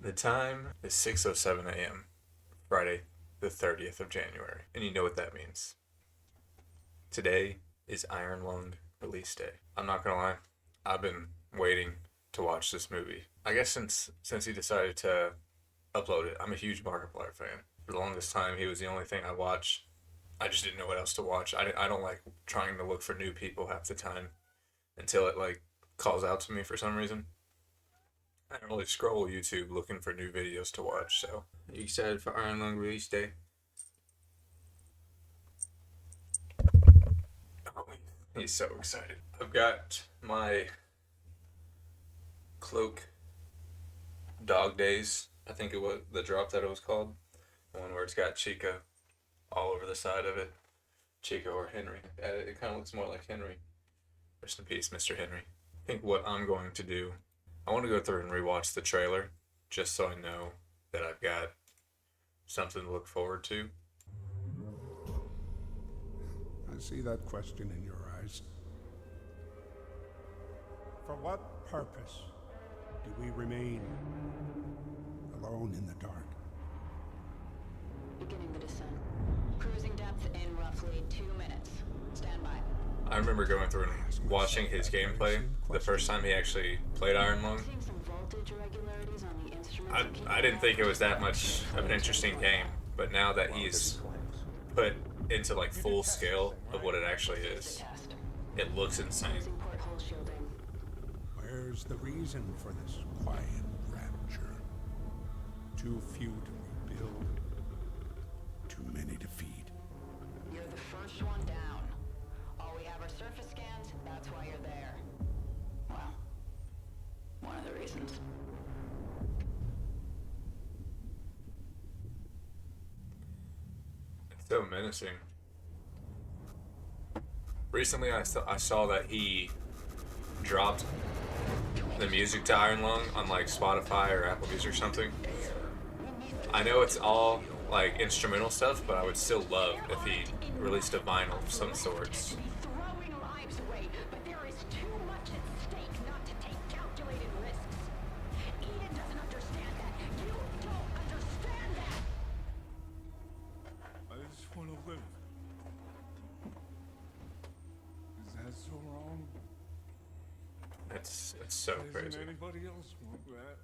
The time is 6:07 a.m. Friday, the 30th of January, and you know what that means. Today is Iron Lung release day. I'm not gonna lie, I've been waiting to watch this movie. I guess since he decided to upload it. I'm a huge Markiplier fan. For the longest time, he was the only thing I watched. I just didn't know what else to watch. I don't like trying to look for new people half the time until it like calls out to me for some reason. I don't really scroll YouTube looking for new videos to watch. So, you excited for Iron Lung release day? Oh, he's so excited. I've got my cloak dog days. I think it was the drop that it was called. The one where it's got Chica all over the side of it. Chica or Henry. It kind of looks more like Henry. Rest in peace, Mr. Henry. I think what I'm going to do, I want to go through and rewatch the trailer just so I know that I've got something to look forward to. I see that question in your eyes. For what purpose do we remain alone in the dark? Beginning the descent. Cruising depth in roughly 2 minutes. Stand by. I remember going through and watching his gameplay the first time he actually played Iron Lung. Seeing some voltage irregularities on the instruments. I didn't think it was that much of an interesting game, but now that he's put into like full scale of what it actually is, it looks insane. Using porthole shielding. Where's the reason for this quiet rapture? Too few to rebuild, too many to feed. You're the first one down. All we have are surface scans, that's why you're there. Well, one of the reasons. It's so menacing. Recently, I saw that he dropped the music to Iron Lung on like Spotify or Apple Music or something. I know it's all like instrumental stuff, but I would still love if he released a vinyl of some sorts. Throwing lives away, but there is too much at stake not to take calculated risks. Eden doesn't understand that. You don't understand that. I just want to live. Is that so wrong? It's so crazy. Doesn't anybody else want that?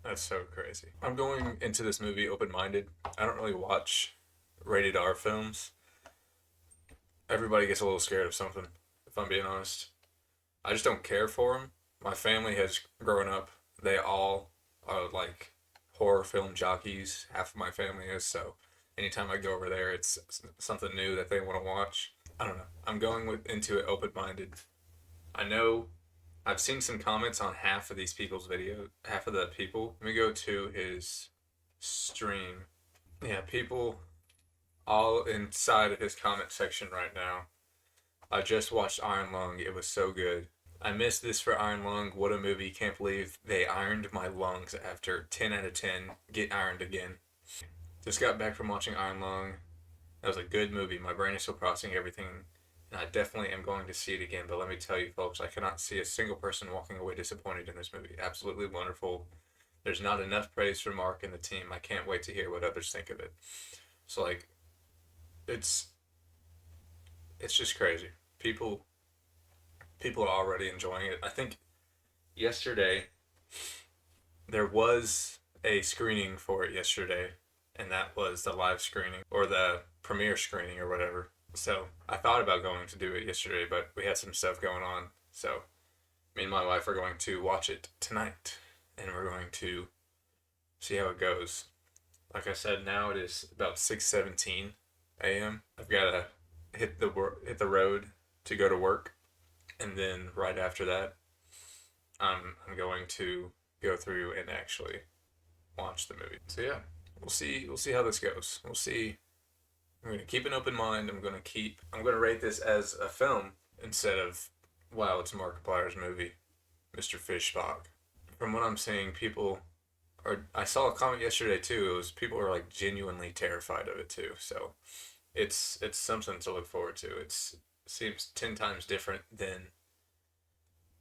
That's so crazy. I'm going into this movie open-minded. I don't really watch rated R films. Everybody gets a little scared of something, if I'm being honest. I just don't care for them. My family has grown up. They all are like horror film jockeys. Half of my family is, so anytime I go over there, it's something new that they want to watch. I don't know. I'm going into it open-minded. I know I've seen some comments on half of these people's video, half of the people. Let me go to his stream. Yeah, people all inside of his comment section right now. I just watched Iron Lung. It was so good. I missed this for Iron Lung. What a movie. Can't believe they ironed my lungs after 10 out of 10. Get ironed again. Just got back from watching Iron Lung. That was a good movie. My brain is still processing everything. And I definitely am going to see it again, but let me tell you, folks, I cannot see a single person walking away disappointed in this movie. Absolutely wonderful. There's not enough praise for Mark and the team. I can't wait to hear what others think of it. So, like, it's just crazy. People are already enjoying it. I think yesterday there was a screening for it yesterday, and that was the live screening or the premiere screening or whatever. So I thought about going to do it yesterday, but we had some stuff going on. So me and my wife are going to watch it tonight, and we're going to see how it goes. Like I said, now it is about 6:17 a.m. I've got to hit the road to go to work, and then right after that, I'm going to go through and actually watch the movie. So yeah, we'll see how this goes. We'll see. I'm going to keep an open mind. I'm going to rate this as a film instead of, wow, it's Markiplier's movie, Mr. Fish Spock. From what I'm seeing, I saw a comment yesterday too, it was people are like genuinely terrified of it too. So it's something to look forward to. It seems 10 times different than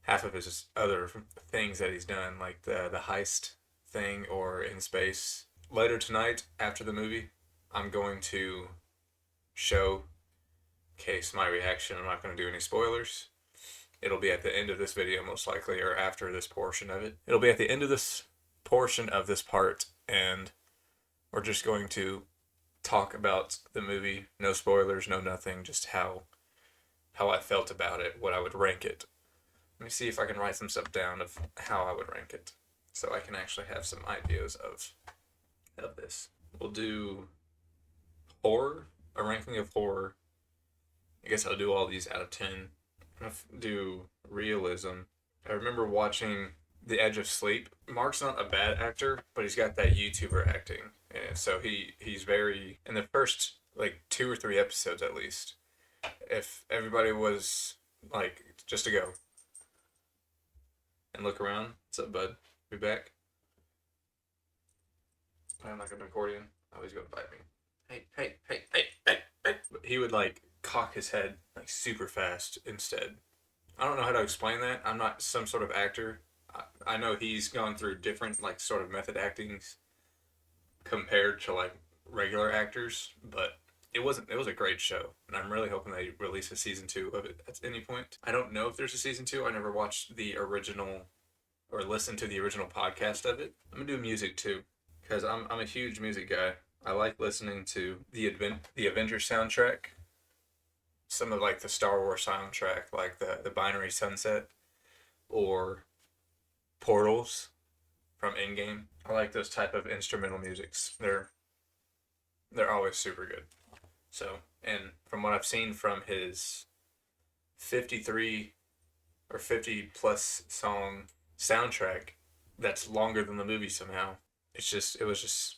half of his other things that he's done, like the heist thing or in space. Later tonight, after the movie, I'm going to showcase my reaction. I'm not going to do any spoilers. It'll be at the end of this video, most likely, or after this portion of it. It'll be at the end of this portion of this part, and we're just going to talk about the movie. No spoilers, no nothing, just how I felt about it, what I would rank it. Let me see if I can write some stuff down of how I would rank it, so I can actually have some ideas of this. We'll do horror, a ranking of horror. I guess I'll do all these out of 10. I'll do realism. I remember watching The Edge of Sleep. Mark's not a bad actor, but he's got that YouTuber acting, and so he's very, in the first like 2 or 3 episodes at least, if everybody was like just to go and look around. What's up, bud? Be back. I'm like an accordion. Oh, he's gonna bite me. Hey. But he would like cock his head like super fast instead. I don't know how to explain that. I'm not some sort of actor. I know he's gone through different like sort of method actings compared to like regular actors, but it was a great show, and I'm really hoping they release a season 2 of it at any point. I don't know if there's a season 2. I never watched the original or listened to the original podcast of it. I'm gonna do music too, because I'm a huge music guy. I like listening to the Avengers soundtrack, some of like the Star Wars soundtrack, like the Binary Sunset or Portals from Endgame. I like those type of instrumental musics. They're always super good. So, and from what I've seen from his 53 or 50 plus song soundtrack, that's longer than the movie somehow. It was just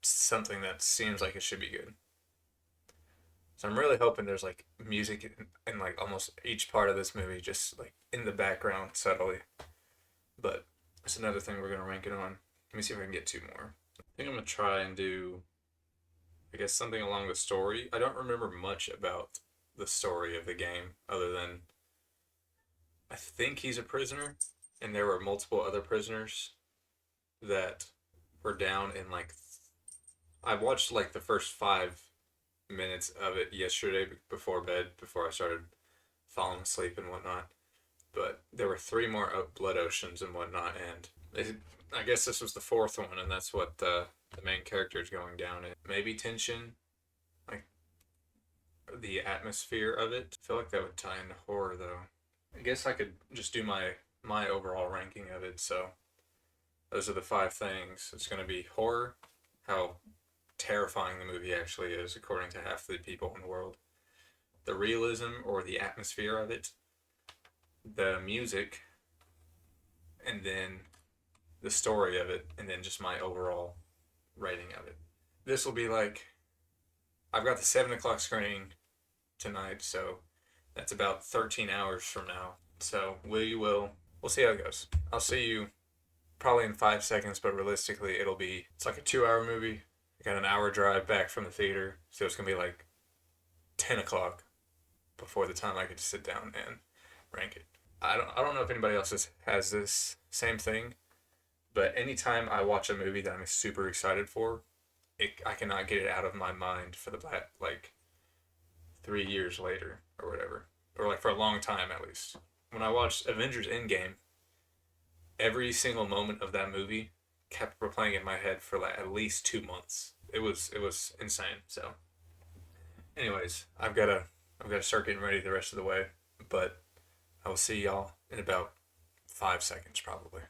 something that seems like it should be good. So I'm really hoping there's like music in like almost each part of this movie, just like in the background subtly. But that's another thing we're gonna rank it on. Let me see if I can get 2 more. I think I'm gonna try and do, I guess, something along the story. I don't remember much about the story of the game other than I think he's a prisoner, and there were multiple other prisoners that were down in like. I watched like the first 5 minutes of it yesterday before bed, before I started falling asleep and whatnot. But there were 3 more blood oceans and whatnot, and I guess this was the 4th one, and that's what the main character is going down in. Maybe tension, like the atmosphere of it. I feel like that would tie into horror, though. I guess I could just do my overall ranking of it. So those are the 5 things. It's going to be horror, how terrifying the movie actually is, according to half the people in the world. The realism or the atmosphere of it, the music, and then the story of it, and then just my overall rating of it. This will be like, I've got the 7 o'clock screening tonight, so that's about 13 hours from now. So we'll see how it goes. I'll see you probably in 5 seconds, but realistically it's like a 2-hour movie. I got an hour drive back from the theater, so it's gonna be like 10 o'clock before the time I get to sit down and rank it. I don't know if anybody else has this same thing, but anytime I watch a movie that I'm super excited for, I cannot get it out of my mind for the like 3 years later or whatever, or like for a long time at least. When I watched Avengers Endgame, every single moment of that movie kept replaying in my head for like at least 2 months. It was insane. So, anyways, I've got to start getting ready the rest of the way, but I will see y'all in about 5 seconds probably.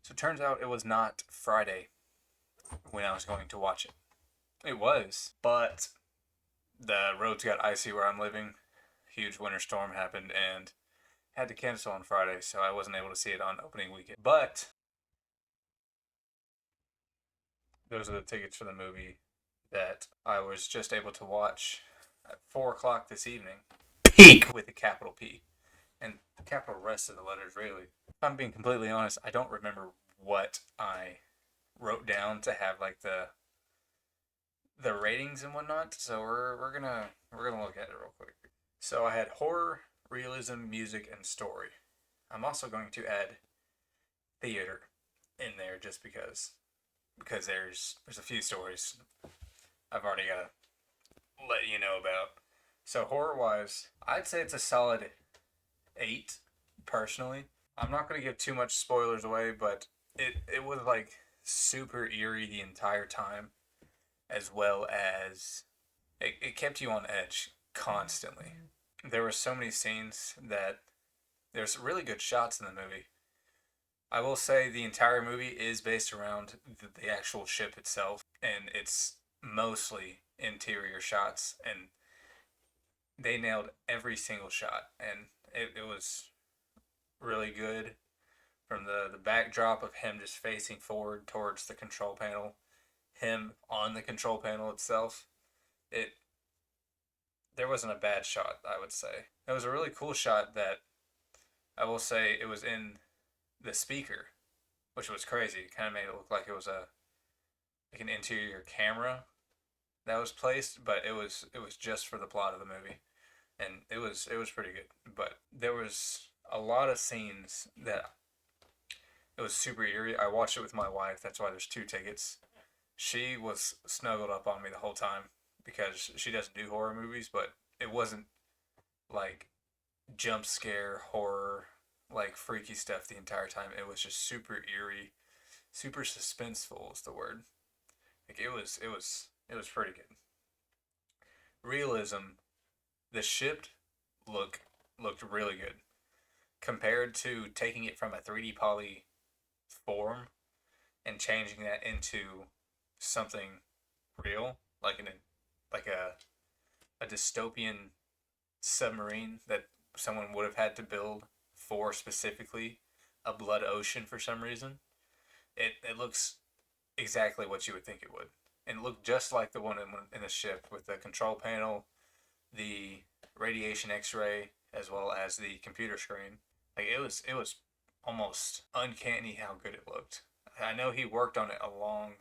So it turns out it was not Friday when I was going to watch it. It was, but the roads got icy where I'm living. Huge winter storm happened and had to cancel on Friday, so I wasn't able to see it on opening weekend. But those are the tickets for the movie that I was just able to watch at 4 o'clock this evening. Peak! With a capital P. And the capital rest of the letters, really. If I'm being completely honest, I don't remember what I wrote down to have like the ratings and whatnot. So we're gonna look at it real quick. So I had horror, realism, music, and story. I'm also going to add theater. in there just because there's a few stories I've already got to let you know about. So horror wise, I'd say it's a solid 8 personally. I'm not going to give too much spoilers away, but it was like super eerie the entire time, as well as it kept you on edge constantly. There were so many scenes that there's really good shots in the movie. I will say the entire movie is based around the actual ship itself, and it's mostly interior shots, and they nailed every single shot, and it was really good. From the backdrop of him just facing forward towards the control panel, him on the control panel itself, it there wasn't a bad shot, I would say. It was a really cool shot that I will say it was in the speaker, which was crazy. It kind of made it look like it was an interior camera that was placed, but it was just for the plot of the movie, and it was pretty good. But there was a lot of scenes that it was super eerie. I watched it with my wife. That's why there's 2 tickets. She was snuggled up on me the whole time because she doesn't do horror movies, but it wasn't like jump scare horror, like freaky stuff the entire time. It was just super eerie, super suspenseful is the word. Like it was pretty good. Realism, the ship looked really good compared to taking it from a 3D poly form and changing that into something real, like a dystopian submarine that someone would have had to build for specifically a blood ocean for some reason. It looks exactly what you would think it would, and it looked just like the one in the ship with the control panel, the radiation X-ray, as well as the computer screen. Like it was almost uncanny how good it looked. I know he worked on it a long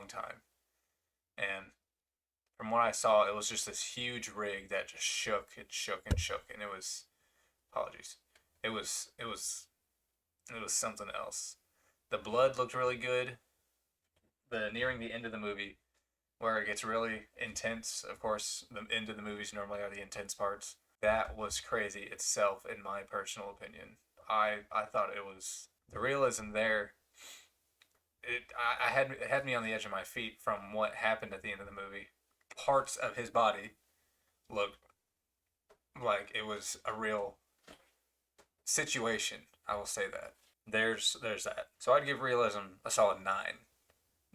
time, and from what I saw, it was just this huge rig that just shook and shook and shook, and it was apologies. It was something else. The blood looked really good. The nearing the end of the movie, where it gets really intense. Of course, the end of the movies normally are the intense parts. That was crazy itself, in my personal opinion. I thought it was the realism there. It had me on the edge of my feet from what happened at the end of the movie. Parts of his body looked like it was a real situation. I will say that. There's that. So I'd give realism a solid 9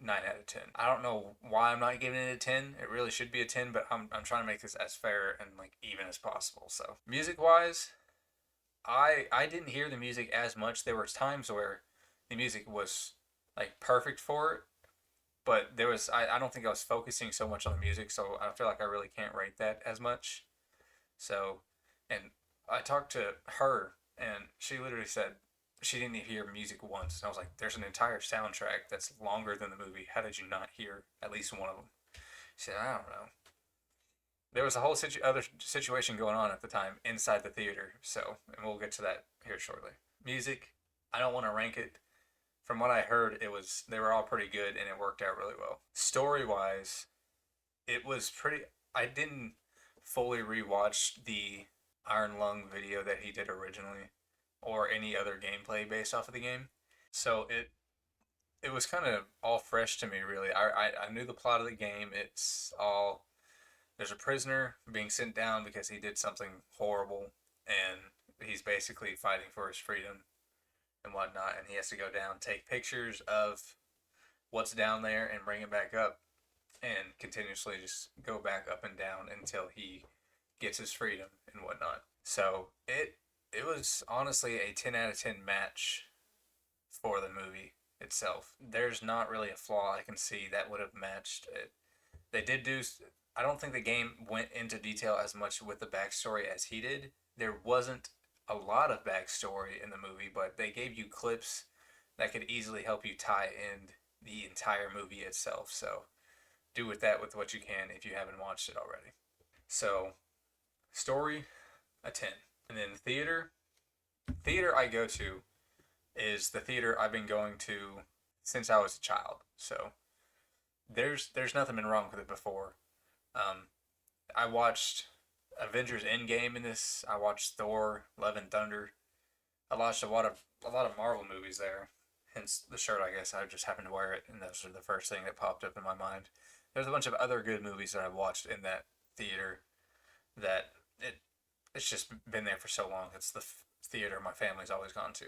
out of 10. I don't know why I'm not giving it a 10. It really should be a 10, but I'm trying to make this as fair and like even as possible. So music wise, I didn't hear the music as much. There were times where the music was like perfect for it, but I don't think I was focusing so much on the music, so I feel like I really can't rate that as much. So, and I talked to her, and she literally said she didn't even hear music once. And I was like, "There's an entire soundtrack that's longer than the movie. How did you not hear at least one of them?" She said, "I don't know." There was a whole other situation going on at the time inside the theater. So, and we'll get to that here shortly. Music, I don't want to rank it. From what I heard, they were all pretty good and it worked out really well. Story wise, it was pretty. I didn't fully rewatch the Iron Lung video that he did originally, or any other gameplay based off of the game. So it was kind of all fresh to me, really. I knew the plot of the game. It's all there's a prisoner being sent down because he did something horrible, and he's basically fighting for his freedom and whatnot, and he has to go down, take pictures of what's down there, and bring it back up, and continuously just go back up and down until he gets his freedom and whatnot. So it was honestly a 10 out of 10 match for the movie itself. There's not really a flaw I can see that would have matched it. They did do. I don't think the game went into detail as much with the backstory as he did. There wasn't a lot of backstory in the movie, but they gave you clips that could easily help you tie in the entire movie itself. So do with that with what you can if you haven't watched it already. So story, a 10. And then theater I go to is the theater I've been going to since I was a child. So there's nothing been wrong with it before. Um, I watched Avengers Endgame in this. I watched Thor: Love and Thunder. I watched a lot of Marvel movies there. Hence the shirt, I guess. I just happened to wear it, and those are the first thing that popped up in my mind. There's a bunch of other good movies that I've watched in that theater that it's just been there for so long. It's the theater my family's always gone to.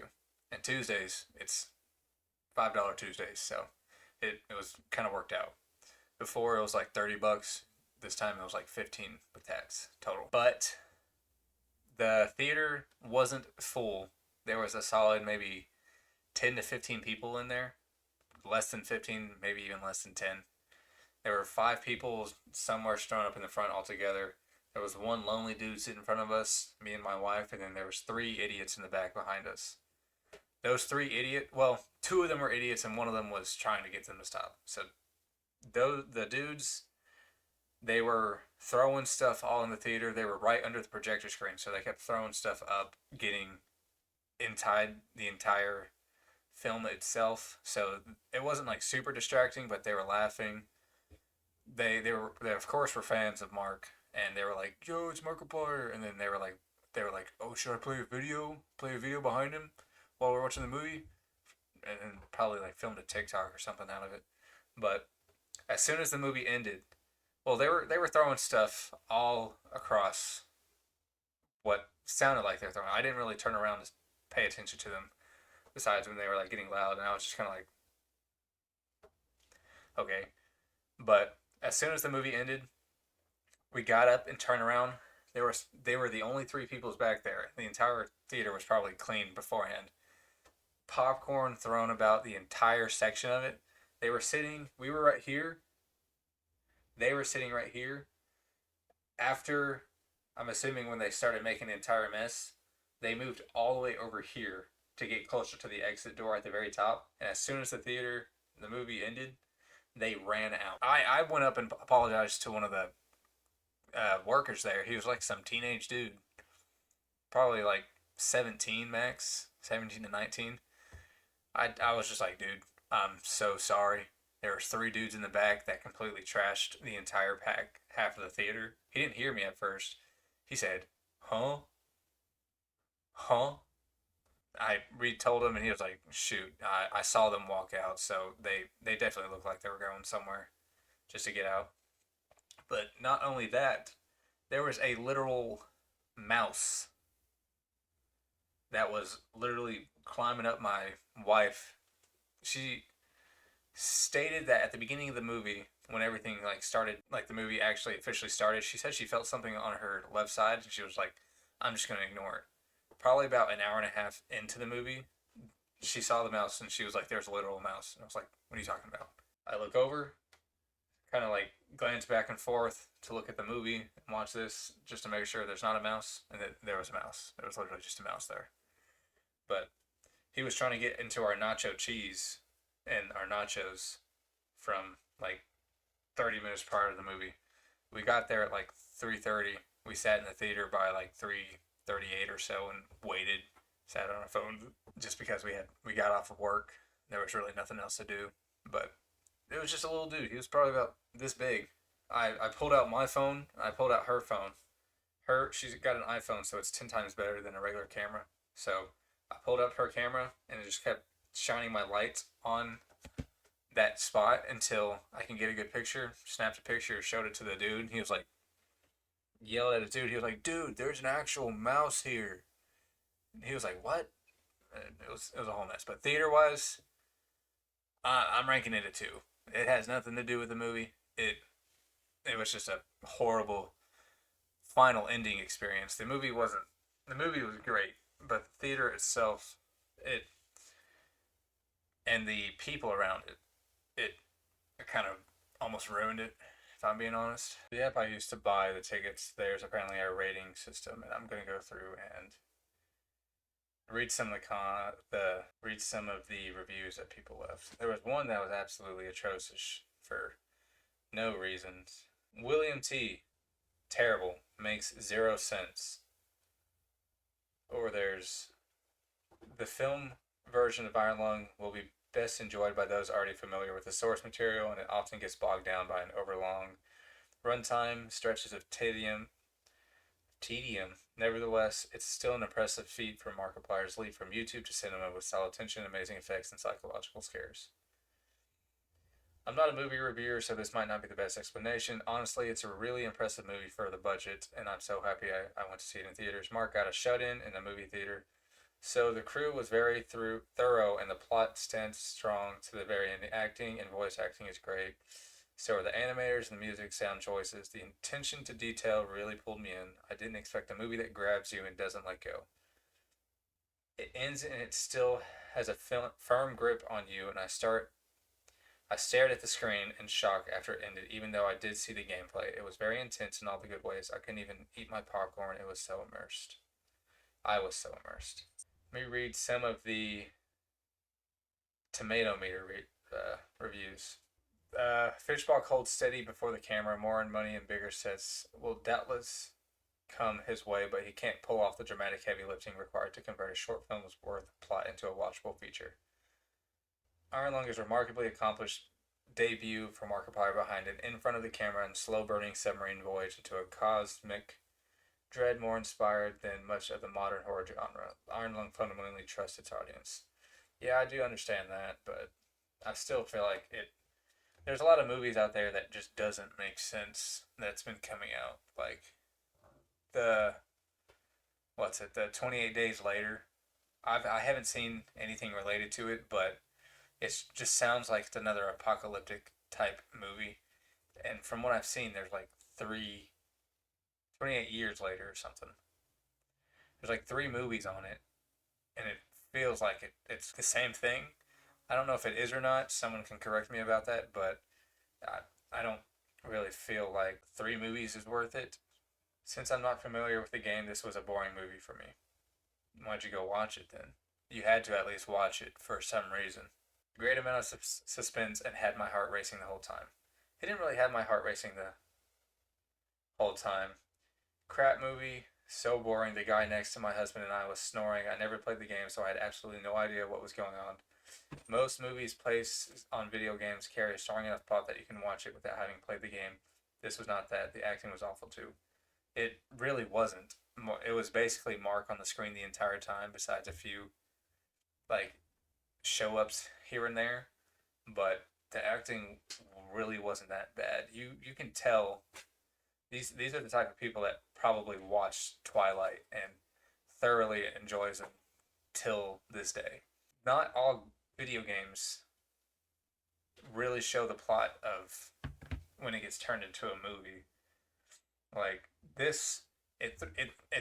And Tuesdays, it's $5 Tuesdays, so it was kind of worked out. Before it was like $30. This time it was like 15 with tax total. But the theater wasn't full. There was a solid maybe 10 to 15 people in there. Less than 15, maybe even less than 10. There were 5 people somewhere strewn up in the front altogether. There was one lonely dude sitting in front of us, me and my wife, and then there was 3 idiots in the back behind us. Those 3 idiots, well, 2 of them were idiots and one of them was trying to get them to stop. So the dudes, they were throwing stuff all in the theater. They were right under the projector screen, so they kept throwing stuff up, getting inside the entire film itself. So it wasn't like super distracting, but they were laughing. They of course were fans of Mark, and they were like, "Yo, it's Markiplier," and then they were like, "Oh, should I play a video? Play a video behind him while we're watching the movie?" And probably like filmed a TikTok or something out of it. But as soon as the movie ended, well, they were throwing stuff all across what sounded like they were throwing. I didn't really turn around to pay attention to them. Besides when they were like getting loud, and I was just kind of like, okay. But as soon as the movie ended, we got up and turned around. They were the only 3 people back there. The entire theater was probably clean beforehand. Popcorn thrown about the entire section of it. They were sitting. We were right here. They were sitting right here. After, I'm assuming when they started making the entire mess, they moved all the way over here to get closer to the exit door at the very top. And as soon as the movie ended, they ran out. I went up and apologized to one of the workers there. He was like some teenage dude, probably like 17 max, 17 to 19. I was just like, dude, I'm so sorry. There was 3 dudes in the back that completely trashed the entire back half of the theater. He didn't hear me at first. He said, "Huh? Huh?" I retold him, and he was like, "Shoot, I saw them walk out, so they definitely looked like they were going somewhere just to get out." But not only that, there was a literal mouse that was literally climbing up my wife. She stated that at the beginning of the movie, when everything like started, like the movie actually officially started, she said she felt something on her left side, and she was like, "I'm just gonna ignore it." Probably about an hour and a half into the movie, she saw the mouse and she was like, "There's a literal mouse." And I was like, "What are you talking about?" I look over, kind of like glance back and forth to look at the movie and watch this just to make sure there's not a mouse, and that there was a mouse. There was literally just a mouse there. But he was trying to get into our nacho cheese and our nachos from like 30 minutes prior to the movie. We got there at like 3:30. We sat in the theater by like 3:38 or so and waited. Sat on our phone just because we got off of work. There was really nothing else to do. But it was just a little dude. He was probably about this big. I pulled out my phone. I pulled out her phone. She's got an iPhone, so it's 10 times better than a regular camera. So I pulled up her camera and it just kept shining my lights on that spot until I can get a good picture. Snapped a picture, showed it to the dude. He was like, yelled at the dude. He was like, "Dude, there's an actual mouse here." And he was like, "What?" And it was a whole mess. But theater wise, I'm ranking it a 2. It has nothing to do with the movie. It was just a horrible final ending experience. The movie was great, but the theater itself, and the people around it kind of almost ruined it, if I'm being honest. The app I used to buy the tickets, there's apparently a rating system, and I'm gonna go through and read some of the reviews that people left. There was one that was absolutely atrocious for no reasons. William T. Terrible. Makes 0 sense. Or there's the film version of Iron Lung will be best enjoyed by those already familiar with the source material, and it often gets bogged down by an overlong runtime, stretches of tedium. Nevertheless, it's still an impressive feat for Markiplier's leap from YouTube to cinema with solid tension, amazing effects, and psychological scares. I'm not a movie reviewer, so this might not be the best explanation. Honestly, it's a really impressive movie for the budget, and I'm so happy I went to see it in theaters. Mark got a shut-in a movie theater, so the crew was very thorough, and the plot stands strong to the very end. The acting and voice acting is great. So are the animators and the music sound choices. The attention to detail really pulled me in. I didn't expect a movie that grabs you and doesn't let go. It ends and it still has a firm grip on you, and I stared at the screen in shock after it ended, even though I did see the gameplay. It was very intense in all the good ways. I couldn't even eat my popcorn. It was so immersed. I was so immersed. Let me read some of the tomato meter reviews. Fishbach holds steady before the camera. More in money and bigger sets will doubtless come his way, but he can't pull off the dramatic heavy lifting required to convert a short film's worth of plot into a watchable feature. Iron Lung is a remarkably accomplished debut for Markiplier behind an in front of the camera and slow burning submarine voyage into a cosmic dread more inspired than much of the modern horror genre. Iron Lung fundamentally trusts its audience. Yeah, I do understand that, but I still feel like it. There's a lot of movies out there that just doesn't make sense that's been coming out. Like the the 28 Days Later. I haven't seen anything related to it, but it just sounds like it's another apocalyptic type movie. And from what I've seen, there's like 28 years later or something. There's like three movies on it, and it feels like it's the same thing. I don't know if it is or not. Someone can correct me about that, but I don't really feel like three movies is worth it. Since I'm not familiar with the game, this was a boring movie for me. Why'd you go watch it then? You had to at least watch it for some reason. Great amount of suspense and had my heart racing the whole time. It didn't really have my heart racing the whole time. Crap movie, so boring. The guy next to my husband and I was snoring. I never played the game, so I had absolutely no idea what was going on. Most movies placed on video games carry a strong enough plot that you can watch it without having played the game. This was not that. The acting was awful too. It really wasn't. It was basically Mark on the screen the entire time, besides a few like show ups here and there. But the acting really wasn't that bad. You can tell these are the type of people that probably watched Twilight and thoroughly enjoys them till this day. Not all video games really show the plot of when it gets turned into a movie. Like this, it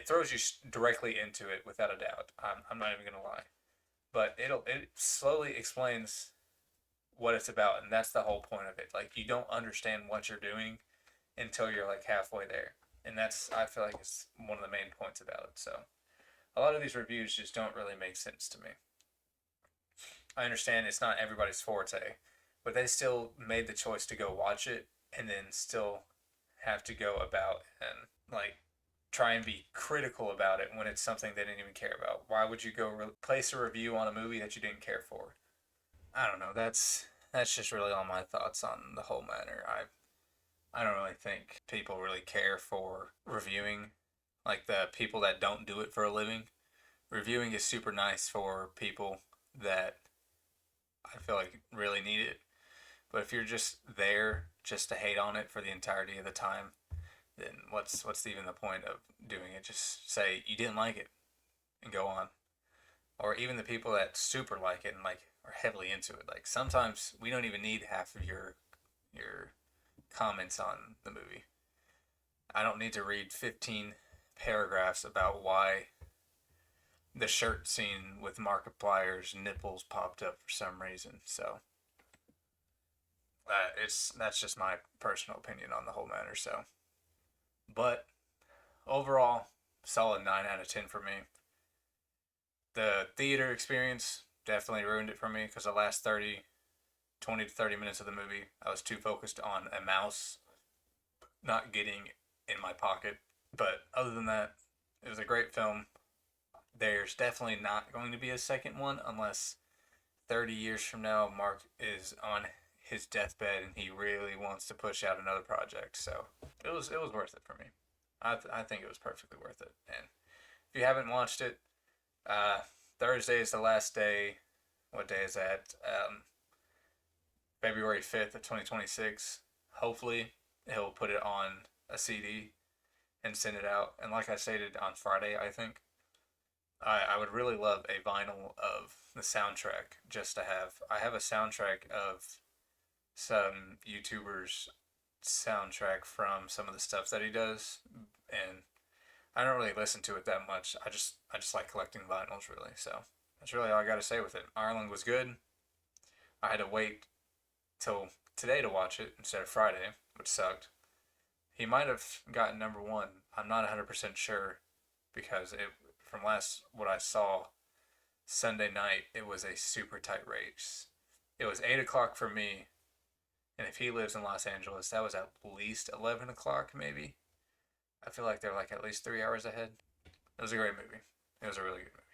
throws you directly into it without a doubt. I'm not even gonna lie, but it slowly explains what it's about, and that's the whole point of it. Like you don't understand what you're doing until you're like halfway there, and that's I feel like it's one of the main points about it. So a lot of these reviews just don't really make sense to me. I understand it's not everybody's forte, but they still made the choice to go watch it and then still have to go about and like try and be critical about it when it's something they didn't even care about. Why would you go place a review on a movie that you didn't care for? I don't know. That's just really all my thoughts on the whole matter. I don't really think people really care for reviewing, like the people that don't do it for a living. Reviewing is super nice for people that I feel like really need it. But if you're just there just to hate on it for the entirety of the time, then what's even the point of doing it? Just say you didn't like it and go on. Or even the people that super like it and like are heavily into it. Like sometimes we don't even need half of your comments on the movie. I don't need to read 15 paragraphs about why the shirt scene with Markiplier's nipples popped up for some reason. So that's just my personal opinion on the whole matter. So, but overall, solid 9 out of 10 for me. The theater experience definitely ruined it for me because the last 20 to 30 minutes of the movie, I was too focused on a mouse not getting in my pocket. But other than that, it was a great film. there's definitely not going to be a second one unless 30 years from now Mark is on his deathbed and he really wants to push out another project. So it was worth it for me. I think it was perfectly worth it. And if you haven't watched it, Thursday is the last day. What day is that? February 5th of 2026. Hopefully, he'll put it on a CD and send it out. And like I stated on Friday, I think I would really love a vinyl of the soundtrack just to have. I have a soundtrack of some YouTubers' soundtrack from some of the stuff that he does, and I don't really listen to it that much. I just like collecting vinyls really. So that's really all I got to say with it. Ireland was good. I had to wait till today to watch it instead of Friday, which sucked. He might have gotten number one. I'm not 100% sure because from last what I saw Sunday night, it was a super tight race. It was 8 o'clock for me, and if he lives in Los Angeles, that was at least 11 o'clock maybe. I feel like they're like at least 3 hours ahead. It was a great movie. It was a really good movie.